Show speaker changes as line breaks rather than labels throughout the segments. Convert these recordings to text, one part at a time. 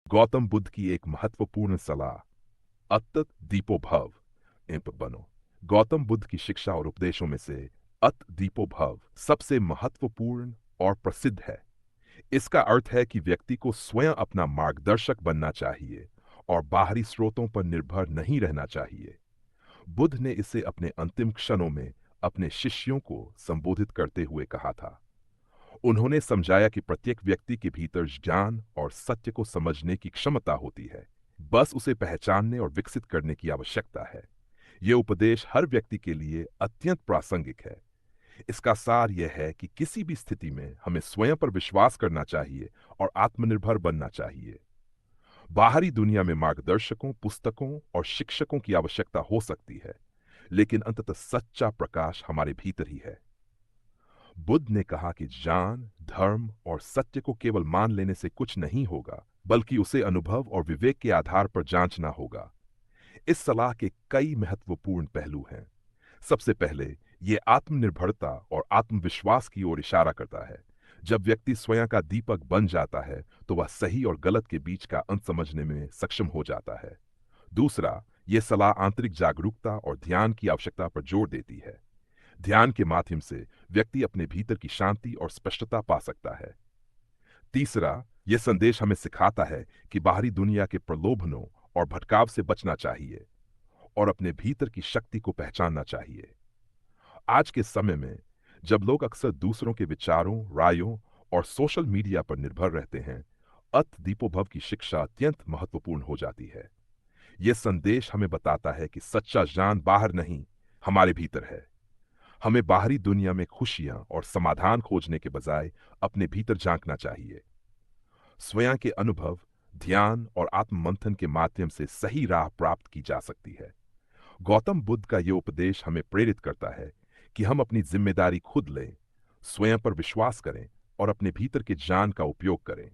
गौतम बुद्ध की एक महत्वपूर्ण सलाह, अत्त दीपो भव, इंप बनो। गौतम बुद्ध की शिक्षा और उपदेशों में से अत दीपो भव सबसे महत्वपूर्ण और प्रसिद्ध है। इसका अर्थ है कि व्यक्ति को स्वयं अपना मार्गदर्शक बनना चाहिए और बाहरी स्रोतों पर निर्भर नहीं रहना चाहिए। बुद्ध ने इसे अपने अंतिम क्षणों में अपने शिष्यों को संबोधित करते हुए कहा था। उन्होंने समझाया कि प्रत्येक व्यक्ति के भीतर ज्ञान और सत्य को समझने की क्षमता होती है, बस उसे पहचानने और विकसित करने की आवश्यकता है। यह उपदेश हर व्यक्ति के लिए अत्यंत प्रासंगिक है। इसका सार यह है कि किसी भी स्थिति में हमें स्वयं पर विश्वास करना चाहिए और आत्मनिर्भर बनना चाहिए। बाहरी दुनिया में मार्गदर्शकों, पुस्तकों और शिक्षकों की आवश्यकता हो सकती है, लेकिन अंततः सच्चा प्रकाश हमारे भीतर ही है। बुद्ध ने कहा कि ज्ञान, धर्म और सत्य को केवल मान लेने से कुछ नहीं होगा, बल्कि उसे अनुभव और विवेक के आधार पर जांचना होगा। इस सलाह के कई महत्वपूर्ण पहलू हैं। सबसे पहले, ये आत्मनिर्भरता और आत्मविश्वास की ओर इशारा करता है। जब व्यक्ति स्वयं का दीपक बन जाता है, तो वह सही और गलत के बीच का अंत समझने में सक्षम हो जाता है। दूसरा, ये सलाह आंतरिक जागरूकता और ध्यान की आवश्यकता पर जोर देती है। ध्यान के माध्यम से व्यक्ति अपने भीतर की शांति और स्पष्टता पा सकता है। तीसरा, यह संदेश हमें सिखाता है कि बाहरी दुनिया के प्रलोभनों और भटकाव से बचना चाहिए और अपने भीतर की शक्ति को पहचानना चाहिए। आज के समय में जब लोग अक्सर दूसरों के विचारों, रायों और सोशल मीडिया पर निर्भर रहते हैं, अत दीपोभव की शिक्षा अत्यंत महत्वपूर्ण हो जाती है। यह संदेश हमें बताता है कि सच्चा ज्ञान बाहर नहीं, हमारे भीतर है। हमें बाहरी दुनिया में खुशियां और समाधान खोजने के बजाय अपने भीतर झांकना चाहिए। स्वयं के अनुभव, ध्यान और आत्ममंथन के माध्यम से सही राह प्राप्त की जा सकती है। गौतम बुद्ध का यह उपदेश हमें प्रेरित करता है कि हम अपनी जिम्मेदारी खुद लें, स्वयं पर विश्वास करें और अपने भीतर के ज्ञान का उपयोग करें।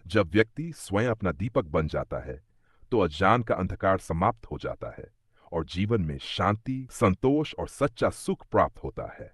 जब व्यक्ति स्वयं अपना दीपक बन जाता है, तो अज्ञान का अंधकार समाप्त हो जाता है और जीवन में शांति, संतोष और सच्चा सुख प्राप्त होता है।